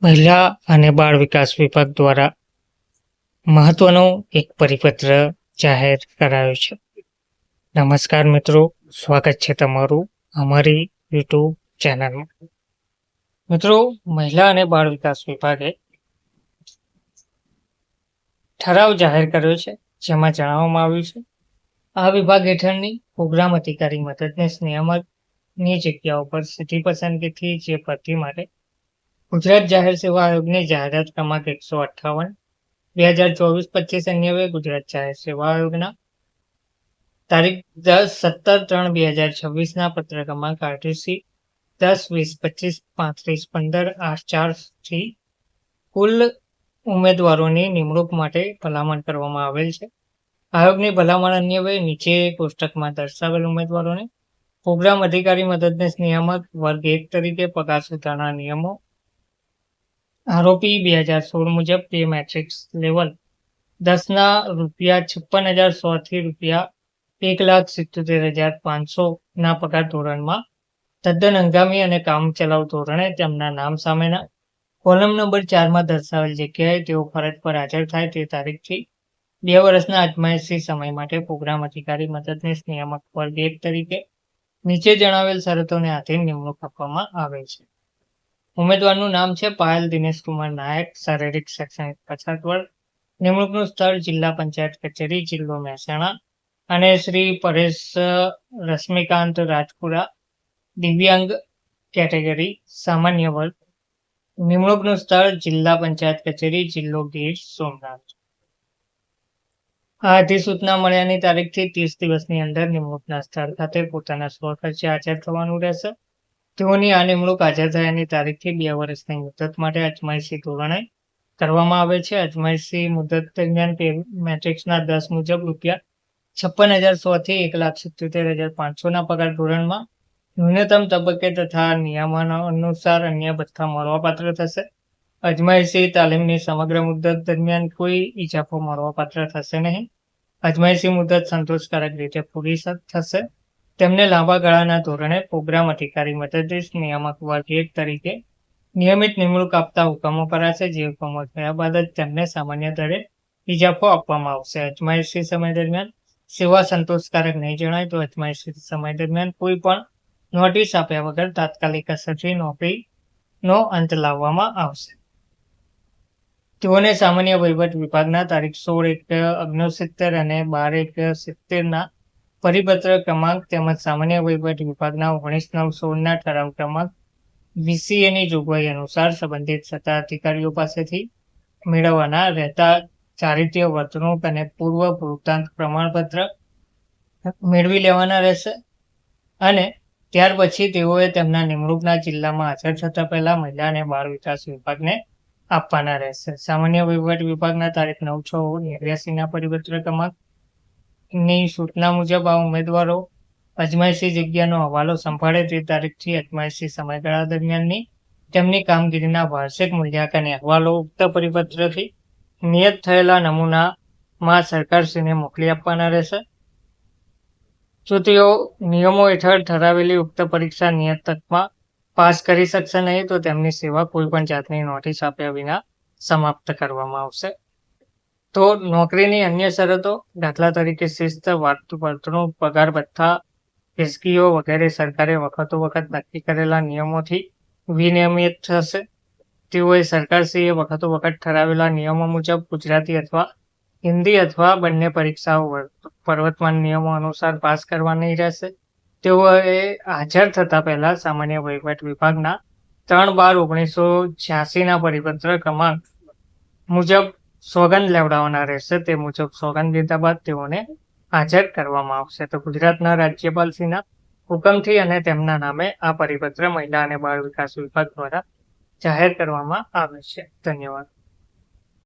મહિલા અને બાળ વિકાસ વિભાગ દ્વારા મહત્વનો એક પરિપત્ર જાહેર કરાયો છે. નમસ્કાર મિત્રો, સ્વાગત છે તમારું અમારી યુટ્યુબ ચેનલમાં. મિત્રો, મહિલા અને બાળ વિકાસ વિભાગે ઠરાવ જાહેર કર્યો છે, જેમાં જણાવવામાં આવ્યું છે આ વિભાગ હેઠળની પ્રોગ્રામ અધિકારી મદદનીશ નિયામકની જગ્યાઓ પર સીધી પસંદગીથી જે ભરતી માટે ગુજરાત જાહેર સેવા આયોગની જાહેરાત ક્રમાંક 158 2024-25 અન્વયે ગુજરાત જાહેર સેવા આયોગના તારીખ 17/3/2026 પત્ર ક્રમાંક RTC 10-20-25-35-15-8-4 થી કુલ ઉમેદવારોની નિમણૂક માટે ભલામણ કરવામાં આવેલ છે. આયોગની ભલામણ અન્વયે નીચે કોષ્ટકમાં દર્શાવેલ ઉમેદવારોને પ્રોગ્રામ અધિકારી મદદનીશ નિયામક વર્ગ 1 તરીકે પગાર સુધારણા નિયમો આરોપી 2016 મુજબ પે મેટ્રિક્સ લેવલ 10 ના ₹56,100 થી ₹1,77,500 ના પગાર ધોરણમાં તદ્દન હંગામી અને કામચલાઉ ધોરણે તેમના નામ સામેના કોલમ નંબર 4 દર્શાવેલ જગ્યાએ તેઓ ફરજ પર હાજર થાય તે તારીખથી 2 વર્ષના અજમાયશી સમય માટે પ્રોગ્રામ અધિકારી મદદનીશ નિયામક વર્ગ 1 તરીકે નીચે જણાવેલ શરતોને આધીન નિમણૂક આપવામાં આવે છે. ઉમેદવારનું નામ છે પાયલ દિનેશ કુમાર નાયક, શારીરિક શૈક્ષણિક 50 વર્ષ, નિમણૂકનું સ્થળ જિલ્લા પંચાયત કચેરી, જિલ્લો મહેસાણા, અને શ્રી પરેશ રશ્મિકાંત રાજપુરા, દિવ્યાંગ કેટેગરી, સામાન્ય વર્ગ, નિમણૂકનું સ્થળ જિલ્લા પંચાયત કચેરી, જિલ્લો ગીર સોમનાથ. આ અધિસૂચના મળ્યાની તારીખથી 30 દિવસની અંદર નિમણૂકના સ્થળ ખાતે પોતાના સ્વખર્ચે હાજર થવાનું રહેશે. તેઓની આ નિમણૂક હાજર થયાની તારીખથી 2 વર્ષની મુદત માટે અજમાયશી ધોરણે કરવામાં આવે છે. અજમાયશી મુદત દરમિયાન પે મેટ્રિક્સના 10 મુજબ ₹56,100 થી ₹1,77,500 પગાર ધોરણમાં ન્યૂનતમ તબક્કે તથા નિયમનો અનુસાર અન્ય ભથ્થા મળવાપાત્ર થશે. અજમાયશી તાલીમની સમગ્ર મુદત દરમિયાન કોઈ ઇજાફો મળવાપાત્ર થશે નહીં. અજમાયશી મુદત સંતોષકારક રીતે પૂરી થશે. તેમને લાંબા ગાળાના ધોરણે પ્રોગ્રામ અધિકારી મદદનીશ નિયામક વર્ગ 1 તરીકે નિયમિત નિમણૂક આપતા હુકમો કરાશે. જે હુકમો થયા બાદ જ તેમને સામાન્ય દરે ઇજાફો આપવામાં આવશે. અજમાયશી સમય દરમિયાન સેવા સંતોષકારક નહીં જણાય તો અજમાયશી સમય દરમિયાન કોઈ પણ નોટિસ આપ્યા વગર તાત્કાલિક અસરથી નોકરીનો અંત લાવવામાં આવશે. તેઓને સામાન્ય વહીવટ વિભાગના તારીખ 16/1/69 અને 12/1/70 પરિપત્ર ક્રમાંક તેમજ સામાન્ય વહીવટ વિભાગના 19/9/16 ઠરાવ ક્રમાંક VCAની જોગવાઈ અનુસાર સંબંધિત સત્તા અધિકારીઓ પાસેથી મેળવવાના રહેતા ચારિત્ર્ય, વર્તણૂક અને પૂર્વ વૃત્તાંત પ્રમાણપત્ર મેળવી લેવાના રહેશે અને ત્યાર પછી તેઓએ તેમના નિમણૂકના જિલ્લામાં હાજર થતા પહેલા મહિલા અને બાળ વિકાસ વિભાગને આપવાના રહેશે. સામાન્ય વહીવટ વિભાગના તારીખ 9/6/89 પરિપત્ર ક્રમાંકની સૂચના મુજબ આ ઉમેદવારો અજમાયશી જગ્યાનો હવાલો સંભાળે તે તારીખથી અજમાયશી સમયગાળા દરમિયાનની તેમની કામગીરીના વાર્ષિક મૂલ્યાંકન અહેવાલો ઉક્ત પરિપત્રથી નિયત થયેલા નમૂનામાં સરકારશ્રીને મોકલી આપવાના રહેશે. જો તેઓ નિયમો હેઠળ ઠરાવેલી ઉક્ત પરીક્ષા નિયત તકમાં પાસ કરી શકશે નહીં તો તેમની સેવા કોઈપણ જાતની નોટિસ આપ્યા વિના સમાપ્ત કરવામાં આવશે. તો નોકરીની અન્ય શરતો, દાખલા તરીકે શિસ્ત, વર્તણૂક, પગાર ભથ્થા, પેશગીઓ વગેરે સરકારે વખતો વખત નક્કી કરેલા નિયમોથી વિનિયમિત થશે. તેઓએ સરકારશ્રીએ વખતો વખત ઠરાવેલા નિયમો મુજબ ગુજરાતી અથવા હિન્દી અથવા બંને પરીક્ષાઓ પ્રવર્તમાન નિયમો અનુસાર પાસ કરવાની રહેશે. તેઓએ હાજર થતા પહેલા સામાન્ય વહીવટ વિભાગના 3/12/1986 પરિપત્ર ક્રમાંક મુજબ સોગંદ લેવડાવવાના રહેશે. તે મુજબ સોગંદ લીધા બાદ તેઓને હાજર કરવામાં આવશે. તો ગુજરાતના રાજ્યપાલશ્રીના હુકમથી અને તેમના નામે આ પરિપત્ર મહિલા અને બાળ વિકાસ વિભાગ દ્વારા જાહેર કરવામાં આવે છે. ધન્યવાદ.